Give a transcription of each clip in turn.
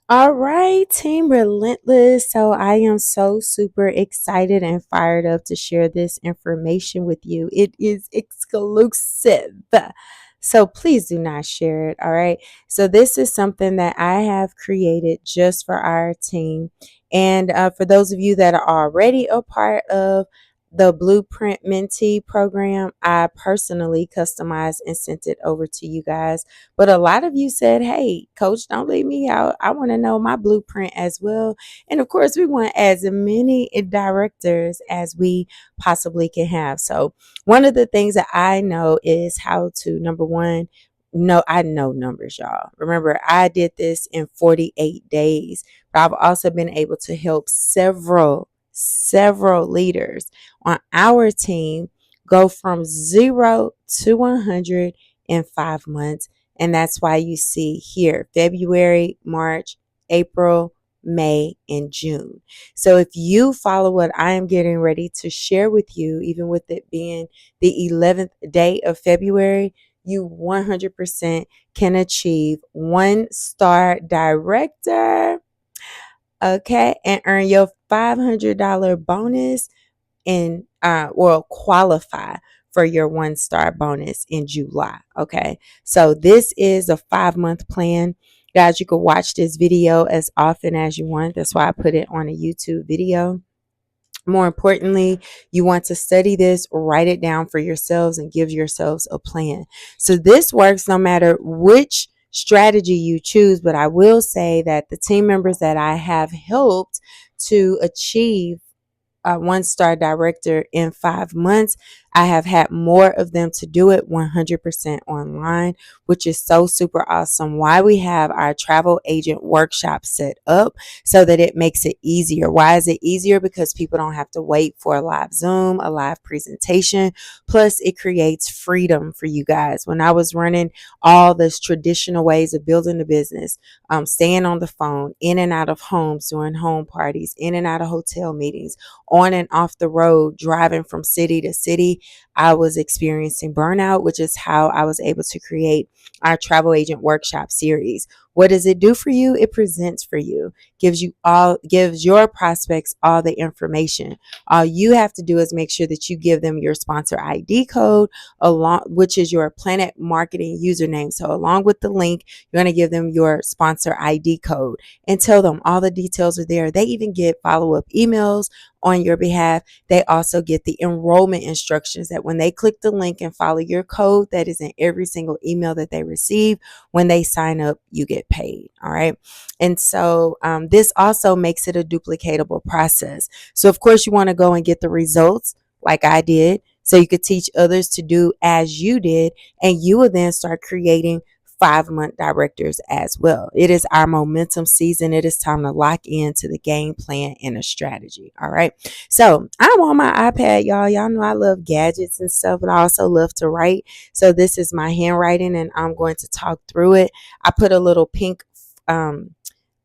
All right, Team Relentless. So I am so super excited and fired up to share this information with you. It is exclusive. So please do not share it. All right. So this is something that I have created just for our team. And for those of you that are already a part of the Blueprint Mentee program, I personally customized and sent it over to you guys, but a lot of you said, hey, coach, don't leave me out. I want to know my blueprint as well. And of course, we want as many directors as we possibly can have. So, one of the things that I know is how to, number one, no, I know numbers, y'all. Remember, I did this in 48 days, but I've also been able to help several leaders on our team go from 0 to 100 in 5 months. And that's why you see here February, March, April, May, and June. So if you follow what I am getting ready to share with you, even with it being the 11th day of February, you 100% can achieve 1-star director, okay, and earn your $500 bonus and will qualify for your 1-star bonus in July. Okay. So this is a 5-month plan. Guys, you can watch this video as often as you want. That's why I put it on a YouTube video. More importantly, you want to study this, write it down for yourselves, and give yourselves a plan. So this works no matter which strategy you choose. But I will say that the team members that I have helped to achieve a 1-star director in 5 months, I have had more of them to do it 100% online, which is so super awesome. Why we have our travel agent workshop set up so that it makes it easier. Why is it easier? Because people don't have to wait for a live Zoom, a live presentation. Plus, it creates freedom for you guys. When I was running all this traditional ways of building the business, staying on the phone, in and out of homes, doing home parties, in and out of hotel meetings, on and off the road, driving from city to city, I was experiencing burnout, which is how I was able to create our travel agent workshop series. What does it do for you? It presents for you, gives your prospects all the information. All you have to do is make sure that you give them your sponsor ID code along, which is your Planet Marketing username. So along with the link, you're going to give them your sponsor ID code and tell them all the details are there. They even get follow-up emails on your behalf. They also get the enrollment instructions that when they click the link and follow your code that is in every single email that they receive, when they sign up, you get paid. All right. And so this also makes it a duplicatable process. So of course you want to go and get the results like I did, so you could teach others to do as you did, and you will then start creating 5-month directors as well. It is our momentum season. It is time to lock into the game plan and a strategy. All right. So I'm on my iPad, y'all. Y'all know I love gadgets and stuff, but I also love to write. So this is my handwriting, and I'm going to talk through it. I put a little pink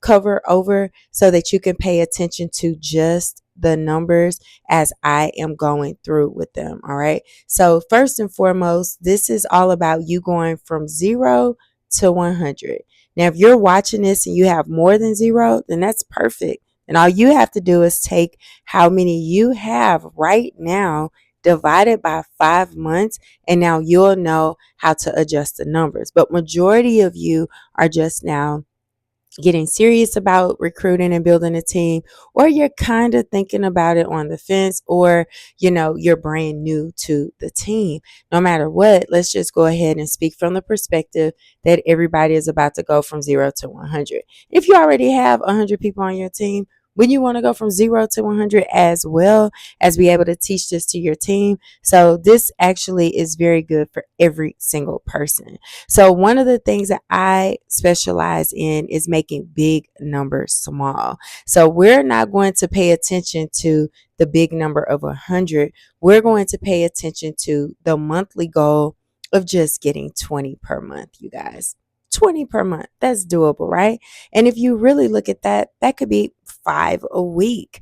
cover over so that you can pay attention to just the numbers as I am going through with them. All right. So first and foremost, this is all about you going from 0 to 100. Now, if you're watching this and you have more than 0, then that's perfect. And all you have to do is take how many you have right now divided by 5 months, and now you'll know how to adjust the numbers. But majority of you are just now getting serious about recruiting and building a team, or you're kind of thinking about it on the fence, or you're brand new to the team. No matter what, let's just go ahead and speak from the perspective that everybody is about to go from 0 to 100. If you already have 100 people on your team, when you want to go from 0 to 100 as well, as be able to teach this to your team. So this actually is very good for every single person. So one of the things that I specialize in is making big numbers small. So we're not going to pay attention to the big number of 100. We're going to pay attention to the monthly goal of just getting 20 per month, you guys. 20 per month. That's doable, right? And if you really look at that, that could be 5 a week.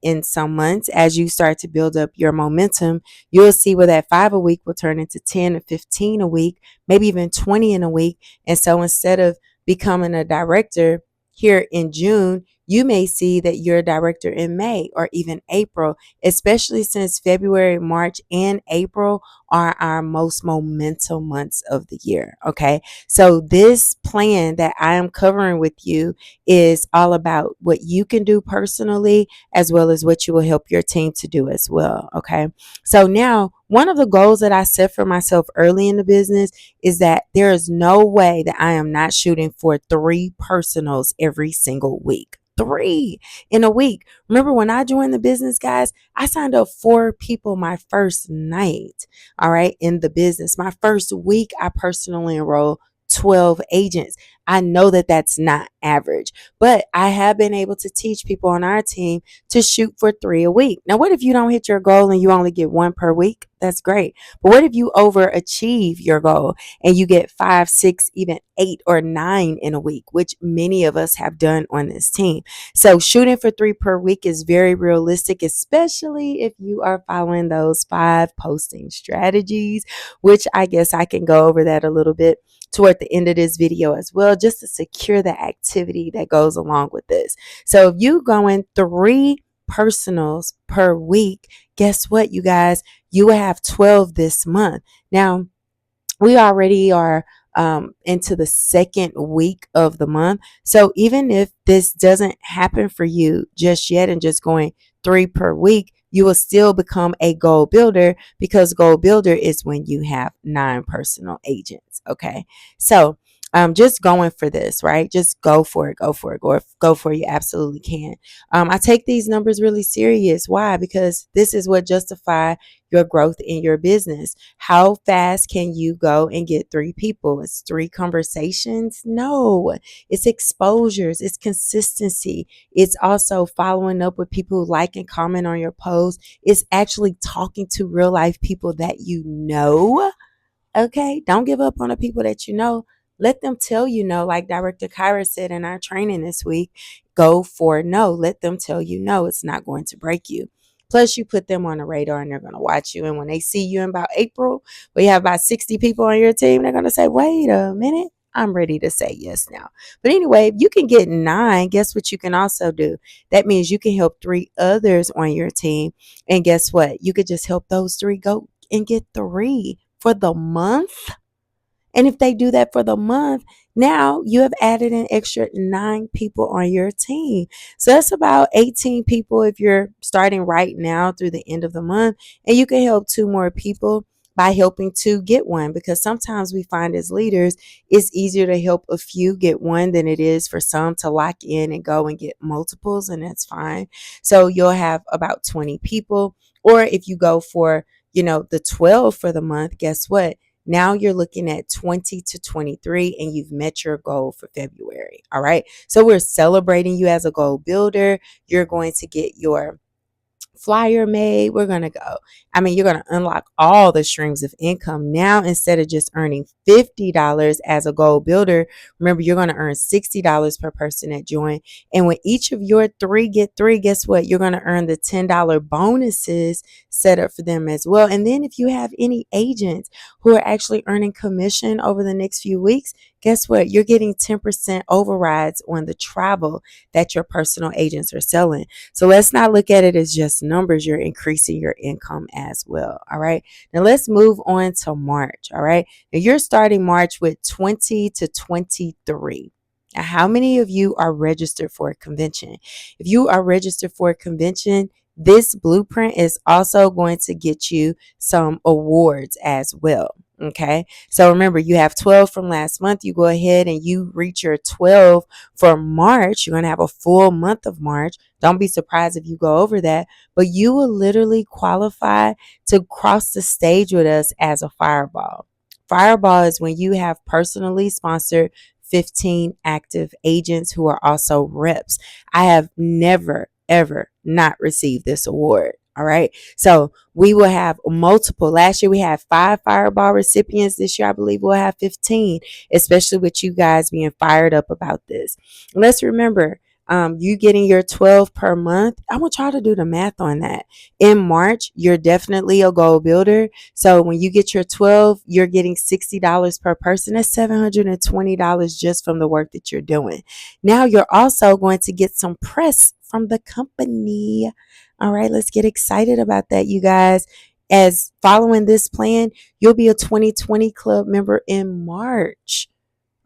In some months, as you start to build up your momentum, you'll see where that 5 a week will turn into 10 or 15 a week, maybe even 20 in a week. And so instead of becoming a director here in June, you may see that you're a director in May or even April, especially since February, March, and April are our most momentum months of the year. Okay. So this plan that I am covering with you is all about what you can do personally as well as what you will help your team to do as well. Okay. So now one of the goals that I set for myself early in the business is that there is no way that I am not shooting for 3 personals every single week. 3 in a week. Remember when I joined the business, guys, I signed up 4 people my first night. All right. In the business, my first week, I personally enrolled 12 agents. I know that that's not average, but I have been able to teach people on our team to shoot for 3 a week. Now, what if you don't hit your goal and you only get 1 per week? That's great. But what if you overachieve your goal and you get 5, 6, even 8 or 9 in a week, which many of us have done on this team? So shooting for 3 per week is very realistic, especially if you are following those 5 posting strategies, which I guess I can go over that a little bit toward the end of this video as well, just to secure the activity that goes along with this. So if you going 3 personals per week, guess what, you guys? You will have 12 this month. Now, we already are into the second week of the month. So even if this doesn't happen for you just yet and just going 3 per week, you will still become a goal builder, because goal builder is when you have 9 personal agents. Okay. So just going for this, right? Just go for it, go for it. You absolutely can. I take these numbers really serious. Why? Because this is what justify your growth in your business. How fast can you go and get 3 people? It's 3 conversations? No, it's exposures, it's consistency. It's also following up with people who like and comment on your posts. It's actually talking to real life people that you know. Okay, don't give up on the people that you know. Let them tell you no, like Director Kyra said in our training this week. Go for no. Let them tell you no. It's not going to break you. Plus, you put them on the radar and they're going to watch you. And when they see you in about April, where you have about 60 people on your team, they're going to say, wait a minute, I'm ready to say yes now. But anyway, if you can get 9, guess what you can also do? That means you can help 3 others on your team. And guess what? You could just help those 3 go and get 3 for the month. And if they do that for the month, now you have added an extra 9 people on your team. So that's about 18 people if you're starting right now through the end of the month. And you can help 2 more people by helping 2 get 1, because sometimes we find as leaders, it's easier to help a few get 1 than it is for some to lock in and go and get multiples, and that's fine. So you'll have about 20 people. Or if you go for, the 12 for the month, guess what? Now you're looking at 20 to 23 and you've met your goal for February. All right. So we're celebrating you as a goal builder. You're going to get your flyer made. We're going to go. You're going to unlock all the streams of income. Now, instead of just earning $50 as a goal builder, remember, you're going to earn $60 per person that join. And when each of your 3 get 3, guess what? You're going to earn the $10 bonuses set up for them as well. And then if you have any agents who are actually earning commission over the next few weeks, guess what? You're getting 10% overrides on the travel that your personal agents are selling. So let's not look at it as just numbers. You're increasing your income as well. All right. Now let's move on to March. All right. Now you're starting March with 20 to 23. Now, how many of you are registered for a convention? If you are registered for a convention, this blueprint is also going to get you some awards as well. Okay. So remember, you have 12 from last month. You go ahead and you reach your 12 for March. You're going to have a full month of March. Don't be surprised if you go over that, but you will literally qualify to cross the stage with us as a fireball. Fireball is when you have personally sponsored 15 active agents who are also reps. I have never, ever not received this award. All right. So we will have multiple. Last year we had 5 Fireball recipients. This year I believe we'll have 15, especially with you guys being fired up about this. Let's remember, You getting your 12 per month. I want y'all to do the math on that. In March, you're definitely a goal builder. So when you get your 12, you're getting $60 per person. That's $720 just from the work that you're doing. Now you're also going to get some press from the company. All right, let's get excited about that, you guys. As following this plan, you'll be a 2020 club member in March.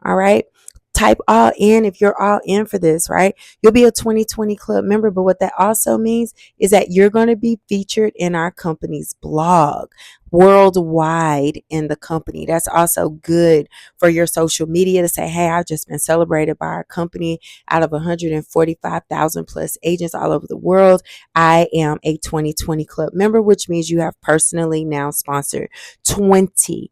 All right. Type all in if you're all in for this, right? You'll be a 2020 club member. But what that also means is that you're going to be featured in our company's blog worldwide in the company. That's also good for your social media to say, hey, I've just been celebrated by our company out of 145,000 plus agents all over the world. I am a 2020 club member, which means you have personally now sponsored 20.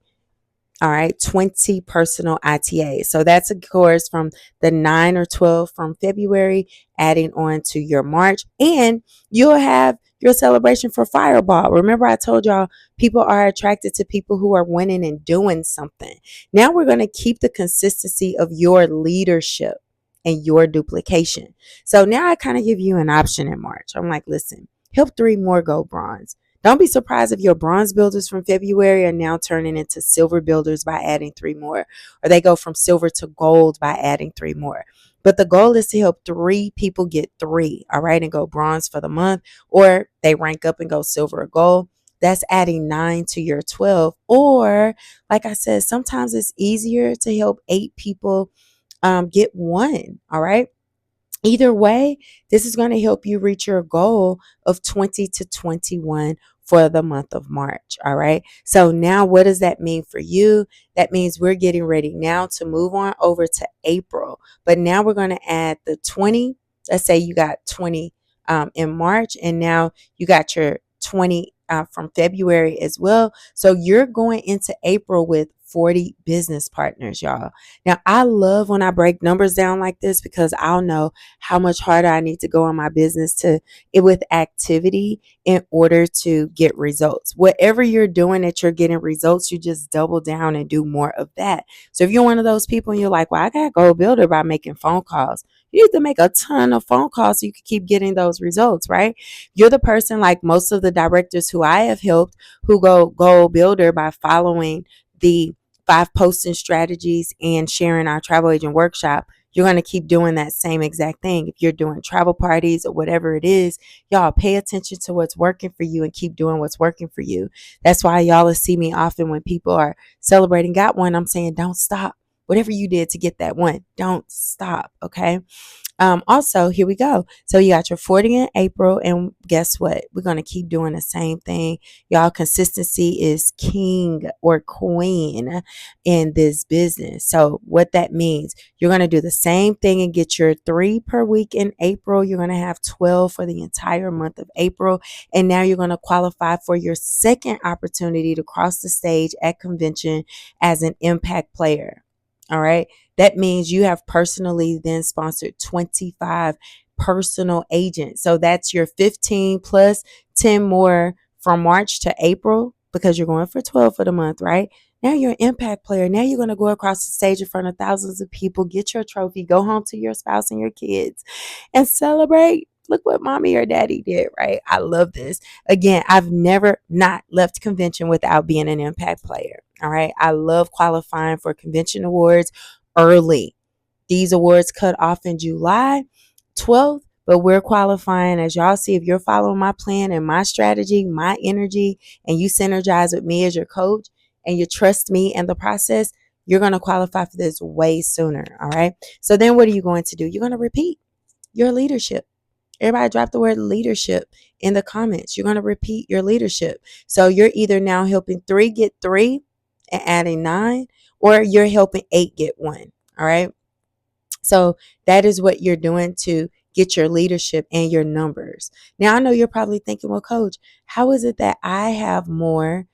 All right, 20 personal ITAs. So that's of course from the 9 or 12 from February, adding on to your March, and you'll have your celebration for Fireball. Remember, I told y'all people are attracted to people who are winning and doing something. Now we're going to keep the consistency of your leadership and your duplication. So now I kind of give you an option in March. I'm like, listen, help 3 more go bronze. Don't be surprised if your bronze builders from February are now turning into silver builders by adding 3 more, or they go from silver to gold by adding 3 more. But the goal is to help 3 people get 3, all right, and go bronze for the month, or they rank up and go silver or gold. That's adding 9 to your 12. Or, like I said, sometimes it's easier to help 8 people get 1, all right? Either way, this is going to help you reach your goal of 20 to 21 for the month of March. All right. So now what does that mean for you? That means we're getting ready now to move on over to April. But now we're going to add the 20. Let's say you got 20 in March, and now you got your 20 from February as well. So you're going into April with 40 business partners, y'all. Now, I love when I break numbers down like this because I'll know how much harder I need to go on my business to it with activity in order to get results. Whatever you're doing that you're getting results, you just double down and do more of that. So if you're one of those people and you're like, well, I got to go build it by making phone calls. You need to make a ton of phone calls so you can keep getting those results, right? You're the person like most of the directors who I have helped who go goal builder by following the 5 posting strategies and sharing our travel agent workshop. You're going to keep doing that same exact thing. If you're doing travel parties or whatever it is, y'all pay attention to what's working for you and keep doing what's working for you. That's why y'all will see me often when people are celebrating got one. I'm saying, don't stop. Whatever you did to get that one, don't stop. Okay. Also, here we go. So you got your 40 in April, and guess what? We're going to keep doing the same thing. Y'all, consistency is king or queen in this business. So what that means, you're going to do the same thing and get your 3 per week in April. You're going to have 12 for the entire month of April. And now you're going to qualify for your second opportunity to cross the stage at convention as an impact player. All right. That means you have personally then sponsored 25 personal agents. So that's your 15 plus 10 more from March to April because you're going for 12 for the month, right? Now you're an impact player. Now you're going to go across the stage in front of thousands of people, get your trophy, go home to your spouse and your kids and celebrate. Look what mommy or daddy did, right? I love this. Again, I've never not left convention without being an impact player. All right. I love qualifying for convention awards early. These awards cut off in July 12th, but we're qualifying. As y'all see, if you're following my plan and my strategy, my energy, and you synergize with me as your coach and you trust me in the process, you're going to qualify for this way sooner. All right. So then what are you going to do? You're going to repeat your leadership. Everybody drop the word leadership in the comments. You're going to repeat your leadership. So you're either now helping 3 get 3 and adding 9, or you're helping 8 get 1. All right. So that is what you're doing to get your leadership and your numbers. Now, I know you're probably thinking, well, coach, how is it that I have more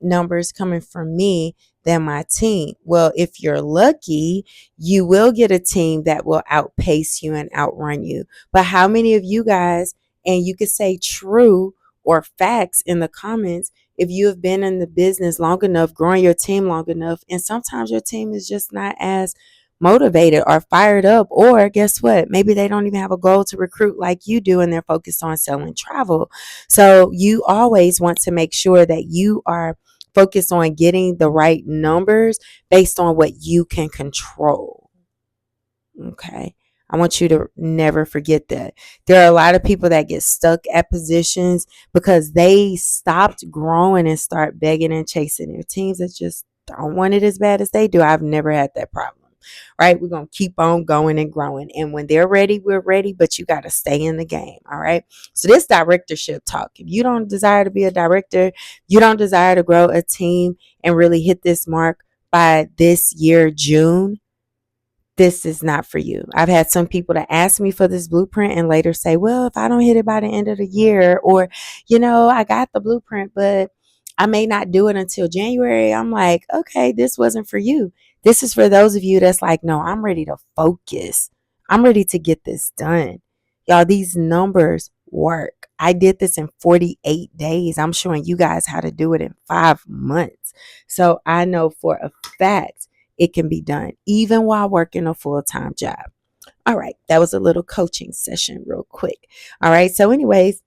numbers coming from me than my team? Well, if you're lucky, you will get a team that will outpace you and outrun you. But how many of you guys, and you could say true or facts in the comments, if you have been in the business long enough, growing your team long enough, and sometimes your team is just not as motivated or fired up, or guess what? Maybe they don't even have a goal to recruit like you do and they're focused on selling travel. So you always want to make sure that you are focused on getting the right numbers based on what you can control. Okay. I want you to never forget that. There are a lot of people that get stuck at positions because they stopped growing and start begging and chasing their teams that just don't want it as bad as they do. I've never had that problem. Right? We're going to keep on going and growing. And when they're ready, we're ready, but you got to stay in the game. All right. So this directorship talk, if you don't desire to be a director, you don't desire to grow a team and really hit this mark by this year, June, this is not for you. I've had some people that ask me for this blueprint and later say, well, if I don't hit it by the end of the year, or, I got the blueprint, but I may not do it until January. I'm like, okay, this wasn't for you. This is for those of you that's like, no, I'm ready to focus. I'm ready to get this done. Y'all, these numbers work. I did this in 48 days. I'm showing you guys how to do it in 5 months. So I know for a fact it can be done even while working a full-time job. All right, that was a little coaching session real quick. All right, so anyways,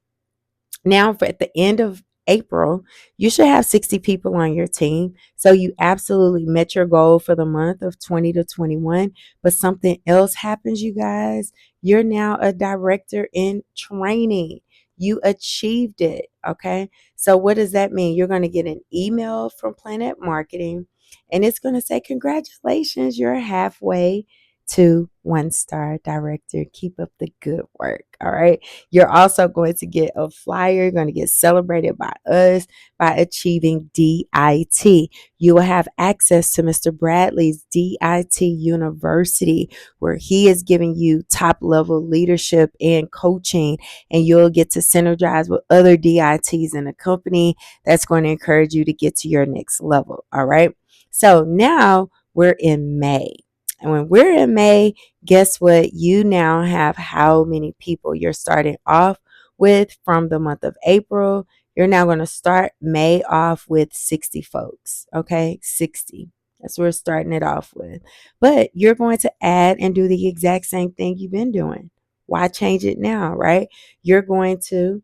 now for at the end of April, you should have 60 people on your team. So you absolutely met your goal for the month of 20 to 21, but something else happens, you guys. You're now a director in training. You achieved it, okay? So what does that mean? You're going to get an email from Planet Marketing and it's going to say, congratulations, you're halfway to 1-star director. Keep up the good work. All right. You're also going to get a flyer. You're going to get celebrated by us by achieving DIT. You will have access to Mr. Bradley's DIT University, where he is giving you top level leadership and coaching, and you'll get to synergize with other DITs in the company. That's going to encourage you to get to your next level. All right. So now we're in May. And when we're in May, guess what? You now have how many people you're starting off with from the month of April. You're now going to start May off with 60 folks. Okay, 60. That's what we're starting it off with. But you're going to add and do the exact same thing you've been doing. Why change it now, right? You're going to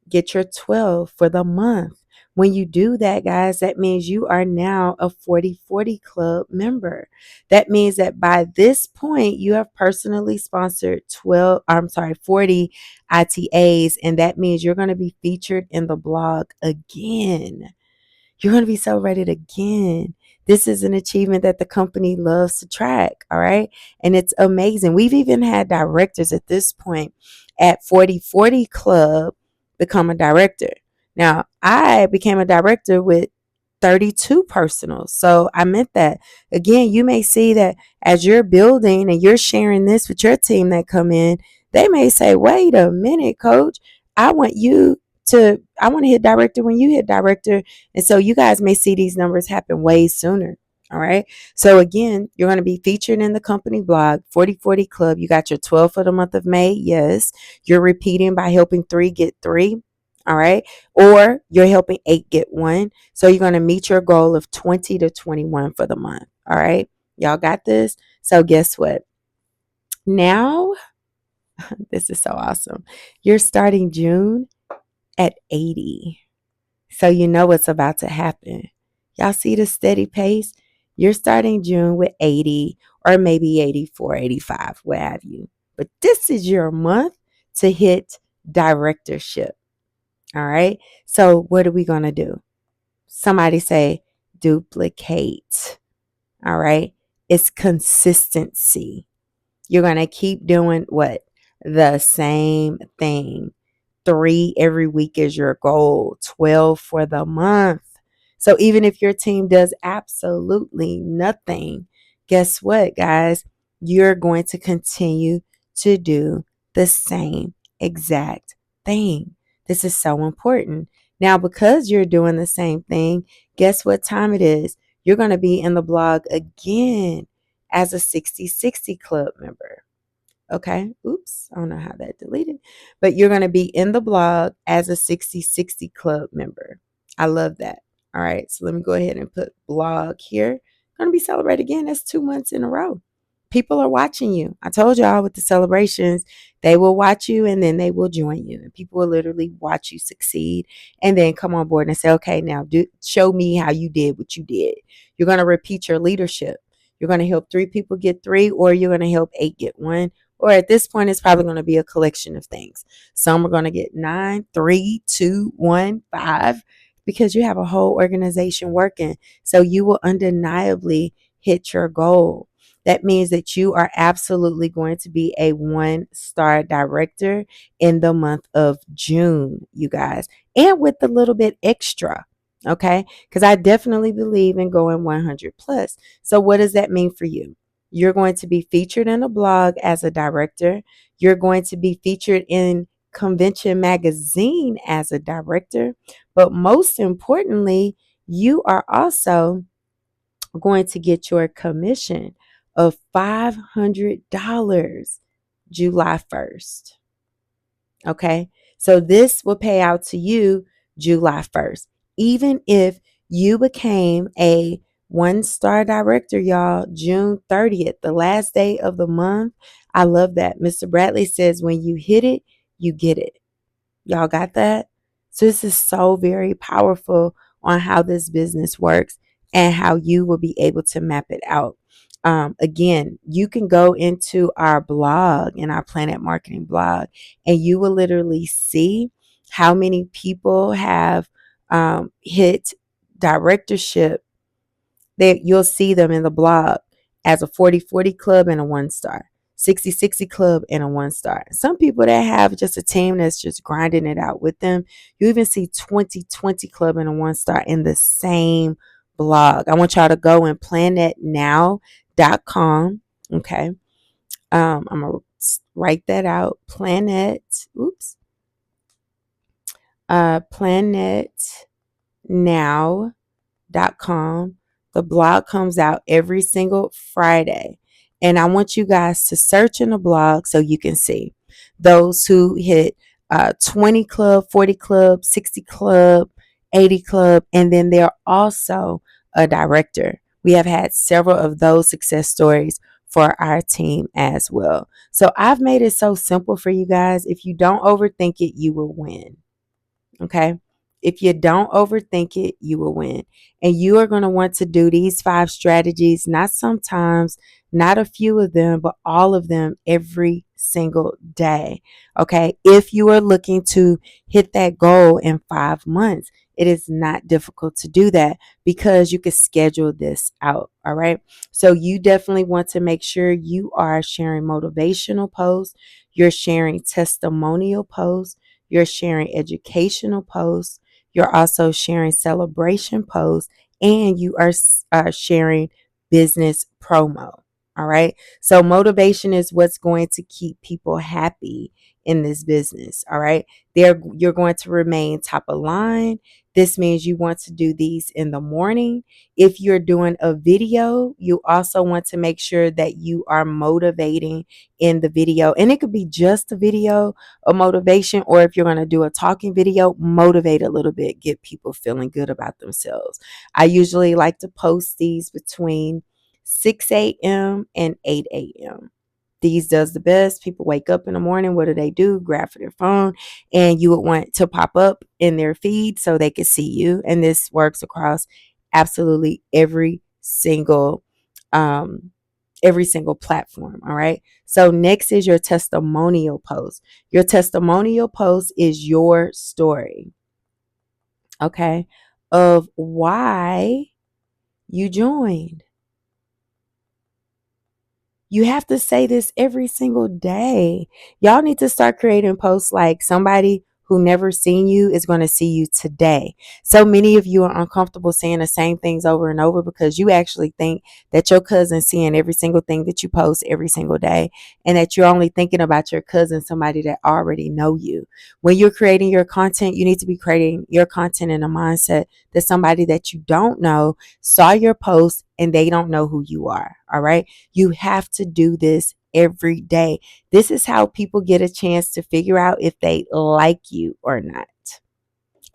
get your 12 for the month. When you do that, guys, that means you are now a 40/40 club member. That means that by this point, you have personally sponsored 40 ITAs, and that means you're going to be featured in the blog again. You're going to be celebrated again. This is an achievement that the company loves to track. All right. And it's amazing. We've even had directors at this point at 40/40 Club become a director. Now, I became a director with 32 personals. So I meant that. Again, you may see that as you're building and you're sharing this with your team that come in, they may say, wait a minute, coach, I want I want to hit director when you hit director. And so you guys may see these numbers happen way sooner. All right. So again, you're going to be featured in the company blog, 40/40 Club. You got your 12 for the month of May. Yes. You're repeating by helping 3 get 3. All right. Or you're helping 8 get 1. So you're going to meet your goal of 20 to 21 for the month. All right. Y'all got this. So guess what? Now, this is so awesome. You're starting June at 80. So you know what's about to happen. Y'all see the steady pace? You're starting June with 80 or maybe 84, 85, what have you. But this is your month to hit directorship. All right. So what are we going to do? Somebody say duplicate. All right. It's consistency. You're going to keep doing what? The same thing. 3 every week is your goal, 12 for the month. So even if your team does absolutely nothing, guess what, guys? You're going to continue to do the same exact thing. This is so important. Now, because you're doing the same thing, guess what time it is? You're going to be in the blog again as a 60/60 club member. Okay. Oops. I don't know how that deleted. But you're going to be in the blog as a 60/60 club member. I love that. All right. So let me go ahead and put blog here. Going to be celebrated again. That's 2 months in a row. people are watching you. I told y'all with the celebrations, they will watch you and then they will join you. And people will literally watch you succeed and then come on board and say, okay, now show me how you did what you did. You're going to repeat your leadership. You're going to help 3 people get 3, or you're going to help 8 get 1. Or at this point, it's probably going to be a collection of things. Some are going to get 9, 3, 2, 1, 5, because you have a whole organization working. So you will undeniably hit your goal. That means that you are absolutely going to be a 1-star director in the month of June, you guys, and with a little bit extra. Okay. Because I definitely believe in going 100 plus. So, what does that mean for you? You're going to be featured in a blog as a director. You're going to be featured in Convention Magazine as a director. But most importantly, you are also going to get your commission of $500 July 1st. Okay. So this will pay out to you July 1st. Even if you became a 1-star director, y'all, June 30th, the last day of the month. I love that. Mr. Bradley says, when you hit it, you get it. Y'all got that? So this is so very powerful on how this business works and how you will be able to map it out. Again, you can go into our blog, in our Planet Marketing blog, and you will literally see how many people have hit directorship. That you'll see them in the blog as a 40-40 club and a 1-star, 60-60 club and a 1-star. Some people that have just a team that's just grinding it out with them. You even see 20-20 club and a 1-star in the same blog. I want y'all to go and planetnow.com. Okay. I'm gonna write that out. Planetnow.com. The blog comes out every single Friday. And I want you guys to search in the blog so you can see those who hit 20 club, 40 club, 60 club, 80 club. And then they're also a director. We have had several of those success stories for our team as well. So I've made it so simple for you guys. If you don't overthink it, you will win. Okay. If you don't overthink it, you will win. And you are going to want to do these 5 strategies, not sometimes, not a few of them, but all of them every single day. Okay. If you are looking to hit that goal in 5 months, it is not difficult to do that because you can schedule this out. All right. So you definitely want to make sure you are sharing motivational posts, you're sharing testimonial posts, you're sharing educational posts. You're also sharing celebration posts, and you are sharing business promo. All right. So motivation is what's going to keep people happy in this business. All right. You're going to remain top of line. This means you want to do these in the morning. If you're doing a video, you also want to make sure that you are motivating in the video. And it could be just a video of motivation, or if you're going to do a talking video, motivate a little bit, get people feeling good about themselves. I usually like to post these between 6 a.m. and 8 a.m. These does the best. People wake up in the morning. What do? Grab for their phone, and you would want to pop up in their feed so they could see you. And this works across absolutely um, every single platform. All right. So next is your testimonial post. Your testimonial post is your story. Okay. Of why you joined. You have to say this every single day. Y'all need to start creating posts like somebody who never seen you is going to see you today. So many of you are uncomfortable saying the same things over and over because you actually think that your cousin's seeing every single thing that you post every single day, and that you're only thinking about your cousin, somebody that already know you. When you're creating your content, you need to be creating your content in a mindset that somebody that you don't know saw your post and they don't know who you are. All right. You have to do this every day. This is how people get a chance to figure out if they like you or not.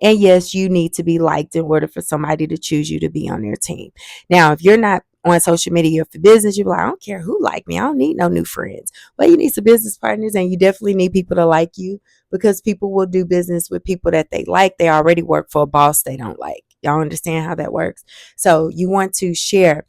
And yes, you need to be liked in order for somebody to choose you to be on their team. Now, if you're not on social media for business, you're like, I don't care who like me. I don't need no new friends. Well, you need some business partners, and you definitely need people to like you, because people will do business with people that they like. They already work for a boss they don't like. Y'all understand how that works? So you want to share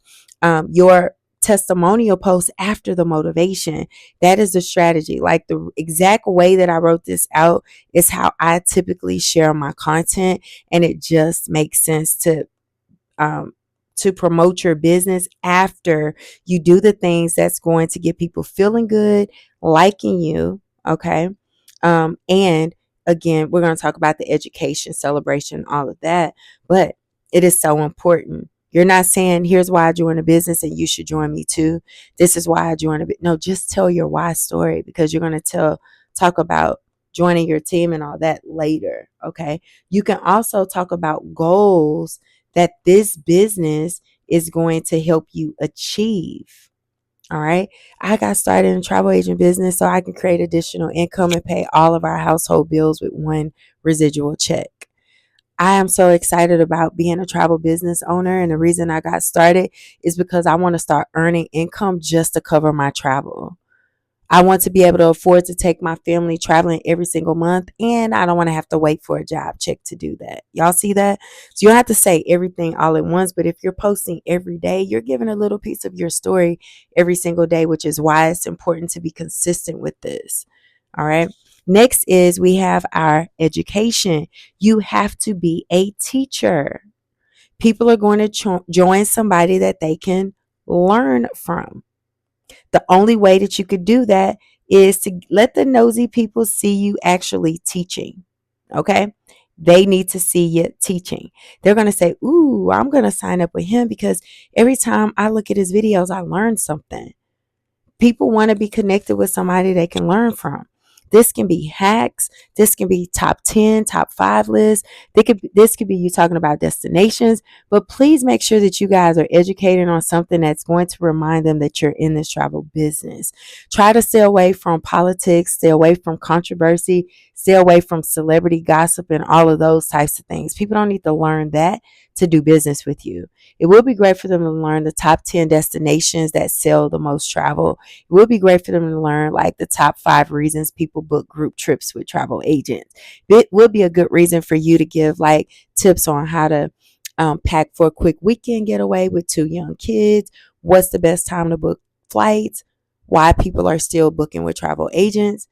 your testimonial post after the motivation. That is the strategy. Like the exact way that I wrote this out is how I typically share my content, and it just makes sense um, to promote your business after you do the things that's going to get people feeling good, liking you. Okay. And again, we're going to talk about the education, celebration, all of that, but it is so important. You're not saying, here's why I joined a business and you should join me too. This is why I joined a business. No, just tell your why story, because you're going to talk about joining your team and all that later. Okay. You can also talk about goals that this business is going to help you achieve. All right. I got started in travel agent business so I can create additional income and pay all of our household bills with one residual check. I am so excited about being a travel business owner. And the reason I got started is because I want to start earning income just to cover my travel. I want to be able to afford to take my family traveling every single month, and I don't want to have to wait for a job check to do that. Y'all see that? So you don't have to say everything all at once, but if you're posting every day, you're giving a little piece of your story every single day, which is why it's important to be consistent with this. All right. Next is we have our education. You have to be a teacher. People are going to join somebody that they can learn from. The only way that you could do that is to let the nosy people see you actually teaching. Okay. They need to see you teaching. They're going to say, ooh, I'm going to sign up with him because every time I look at his videos, I learn something. People want to be connected with somebody they can learn from. This can be hacks. This can be top 10, top 5 lists. This could be you talking about destinations. But please make sure that you guys are educated on something that's going to remind them that you're in this travel business. Try to stay away from politics, stay away from controversy, stay away from celebrity gossip and all of those types of things. People don't need to learn that to do business with you. It will be great for them to learn the top 10 destinations that sell the most travel. It would be great for them to learn like the top 5 reasons people book group trips with travel agents. It would be a good reason for you to give like tips on how to pack for a quick weekend getaway with 2 young kids. What's the best time to book flights? Why people are still booking with travel agents?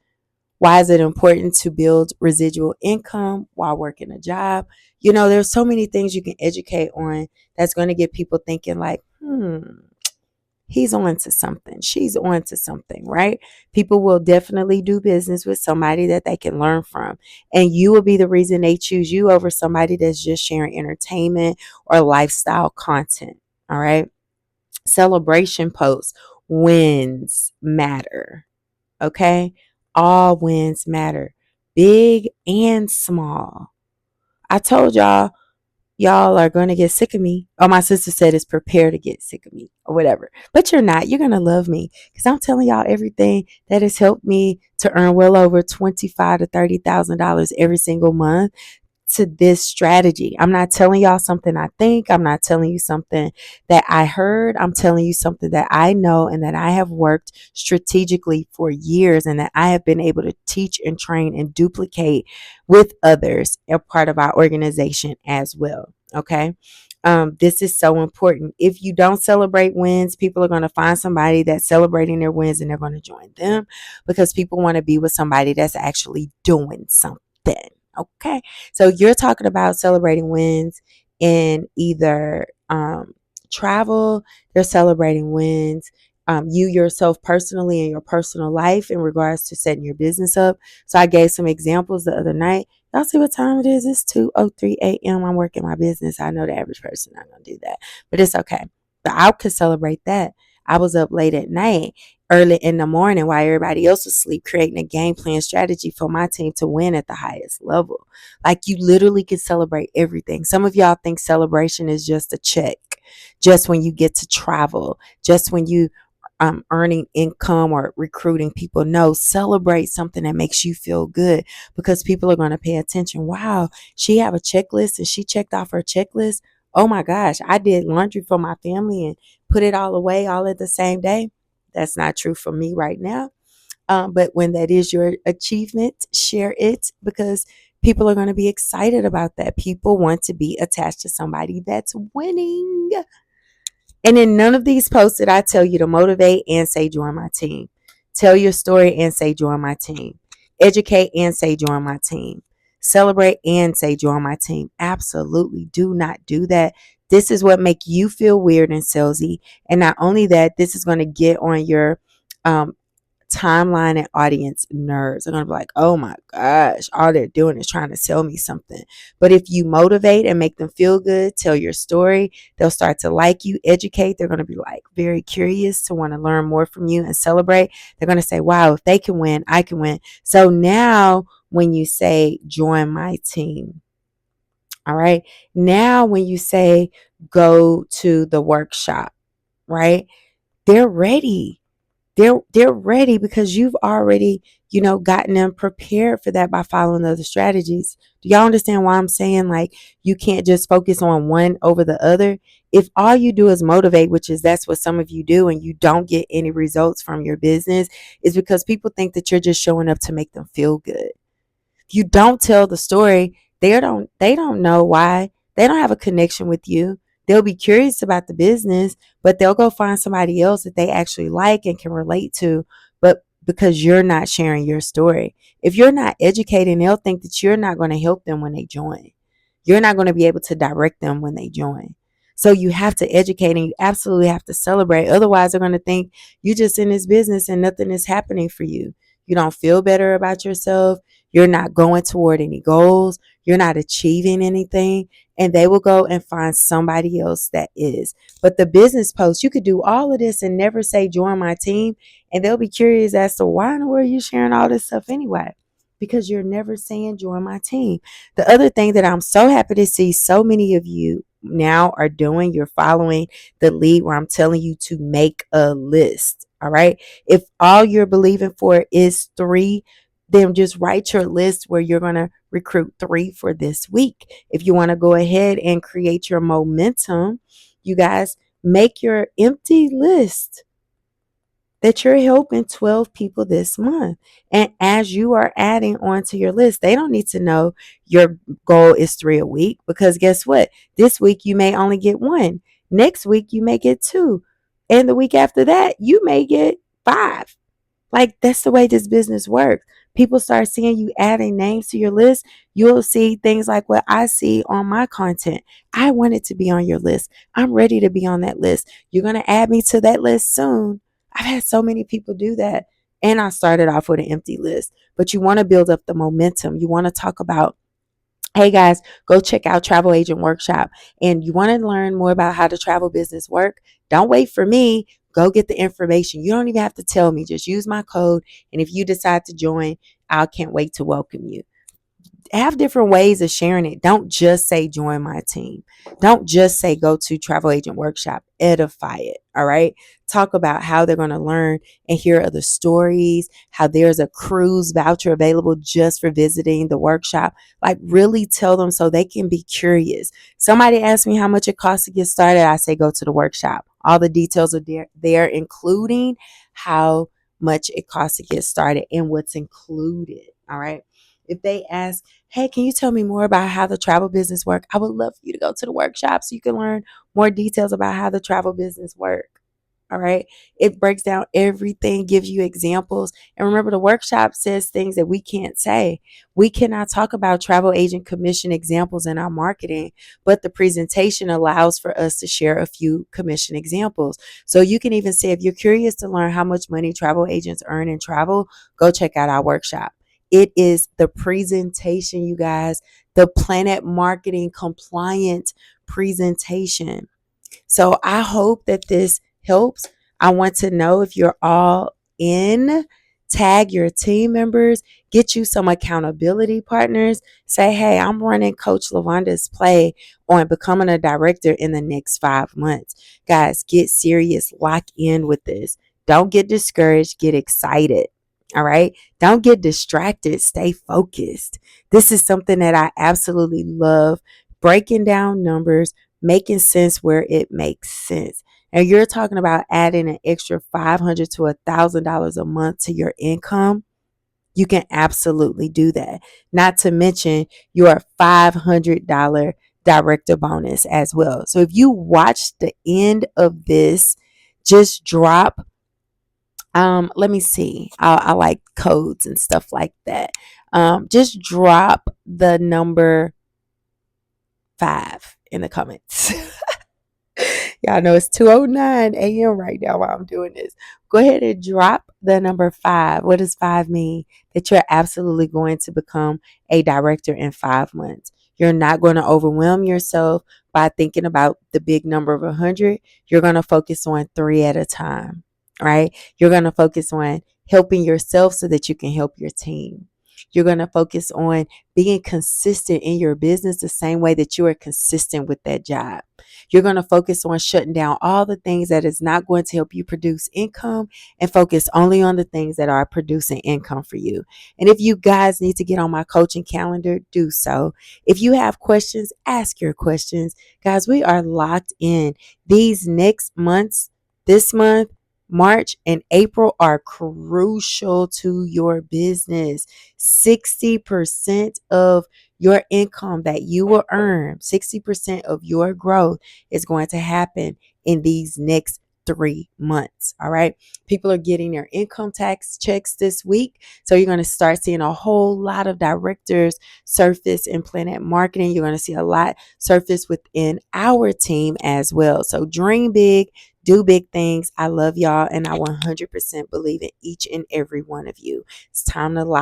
Why is it important to build residual income while working a job? There's so many things you can educate on that's going to get people thinking like, he's on to something. She's on to something, right? People will definitely do business with somebody that they can learn from. And you will be the reason they choose you over somebody that's just sharing entertainment or lifestyle content. All right. Celebration posts. Wins matter. Okay. All wins matter. Big and small. I told y'all are going to get sick of me. Oh, my sister said it's prepare to get sick of me or whatever. But you're not. You're going to love me because I'm telling y'all everything that has helped me to earn well over $25,000 to $30,000 every single month to this strategy. I'm not telling y'all something I think. I'm not telling you something that I heard. I'm telling you something that I know and that I have worked strategically for years and that I have been able to teach and train and duplicate with others, a part of our organization as well. Okay. This is so important. If you don't celebrate wins, people are going to find somebody that's celebrating their wins and they're going to join them because people want to be with somebody that's actually doing something. Okay. So you're talking about celebrating wins in either travel, they're celebrating wins. You yourself personally in your personal life in regards to setting your business up. So I gave some examples the other night. Y'all see what time it is? It's 2:03 a.m. I'm working my business. I know the average person not gonna do that, but it's okay. But I could celebrate that. I was up late at night, early in the morning while everybody else was asleep, creating a game plan strategy for my team to win at the highest level. Like you literally can celebrate everything. Some of y'all think celebration is just a check, just when you get to travel, just when you earning income or recruiting people. No, celebrate something that makes you feel good because people are going to pay attention. Wow, she have a checklist and she checked off her checklist. oh my gosh, I did laundry for my family and put it all away all at the same day. That's not true for me right now. But when that is your achievement, share it, because people are going to be excited about that. People want to be attached to somebody that's winning. And in none of these posts did I tell you to motivate and say, join my team. Tell your story and say, join my team. Educate and say, join my team. Celebrate and say, join my team. Absolutely do not do that. This is what make you feel weird and salesy. And not only that, this is going to get on your um, timeline and audience nerves. They're going to be like, oh my gosh, all they're doing is trying to sell me something. But if you motivate and make them feel good, tell your story, they'll start to like you, educate. They're going to be like very curious to want to learn more from you and celebrate. They're going to say, wow, if they can win, I can win. So now when you say, join my team, all right, now when you say, go to the workshop, right, they're ready. They're ready because you've already, gotten them prepared for that by following other strategies. Do y'all understand why I'm saying like you can't just focus on one over the other? If all you do is motivate, which is that's what some of you do, and you don't get any results from your business, is because people think that you're just showing up to make them feel good. You don't tell the story, they don't know why. They don't have a connection with you. They'll be curious about the business, but they'll go find somebody else that they actually like and can relate to, but because you're not sharing your story. If you're not educating, they'll think that you're not going to help them when they join. You're not going to be able to direct them when they join. So you have to educate and you absolutely have to celebrate. Otherwise, they're going to think you're just in this business and nothing is happening for you. You don't feel better about yourself. You're not going toward any goals. You're not achieving anything. And they will go and find somebody else that is. But the business post, you could do all of this and never say, join my team. And they'll be curious as to why in the world you're sharing all this stuff anyway. Because you're never saying, join my team. The other thing that I'm so happy to see so many of you now are doing, you're following the lead where I'm telling you to make a list. All right. If all you're believing for is 3, then just write your list where you're going to recruit 3 for this week. If you want to go ahead and create your momentum, you guys make your empty list that you're helping 12 people this month. And as you are adding onto your list, they don't need to know your goal is 3 a week, because guess what? This week you may only get 1. Next week you may get 2. And the week after that, you may get 5. Like, that's the way this business works. People start seeing you adding names to your list. You'll see things like what I see on my content. I want it to be on your list. I'm ready to be on that list. You're going to add me to that list soon. I've had so many people do that. And I started off with an empty list. But you want to build up the momentum. You want to talk about, hey guys, go check out Travel Agent Workshop. And you want to learn more about how the travel business work? Don't wait for me. Go get the information. You don't even have to tell me. Just use my code. And if you decide to join, I can't wait to welcome you. Have different ways of sharing it. Don't just say join my team. Don't just say go to Travel Agent Workshop. Edify it. All right. Talk about how they're going to learn and hear other stories, how there's a cruise voucher available just for visiting the workshop. Like, really tell them so they can be curious. Somebody asked me how much it costs to get started. I say go to the workshop. All the details are there, including how much it costs to get started and what's included. All right. If they ask, hey, can you tell me more about how the travel business work? I would love for you to go to the workshop so you can learn more details about how the travel business work. All right. It breaks down everything, gives you examples. And remember, the workshop says things that we can't say. We cannot talk about travel agent commission examples in our marketing, but the presentation allows for us to share a few commission examples. So you can even say, if you're curious to learn how much money travel agents earn in travel, go check out our workshop. It is the presentation, you guys, the Planet Marketing compliant presentation. So I hope that this helps. I want to know if you're all in. Tag your team members, get you some accountability partners. Say, hey, I'm running Coach Lavanda's play on becoming a director in the next 5 months. Guys, get serious. Lock in with this. Don't get discouraged. Get excited. All right. Don't get distracted. Stay focused. This is something that I absolutely love. Breaking down numbers, making sense where it makes sense. And you're talking about adding an extra $500 to $1,000 a month to your income. You can absolutely do that. Not to mention your $500 director bonus as well. So if you watch the end of this, just drop. Let me see. I like codes and stuff like that. Just drop the number 5 in the comments. Y'all know it's 2:09 a.m. right now while I'm doing this. Go ahead and drop the number 5. What does 5 mean? That you're absolutely going to become a director in 5 months. You're not going to overwhelm yourself by thinking about the big number of 100. You're going to focus on 3 at a time, right? You're going to focus on helping yourself so that you can help your team. You're going to focus on being consistent in your business the same way that you are consistent with that job. You're going to focus on shutting down all the things that is not going to help you produce income and focus only on the things that are producing income for you. And if you guys need to get on my coaching calendar, do so. If you have questions, ask your questions. Guys, we are locked in. These next months, this month, March and April are crucial to your business. 60% of your income that you will earn, 60% of your growth is going to happen in these next 3 months. All right. People are getting their income tax checks this week. So you're going to start seeing a whole lot of directors surface in Planet Marketing. You're going to see a lot surface within our team as well. So dream big, do big things. I love y'all, and I 100% believe in each and every one of you. It's time to lock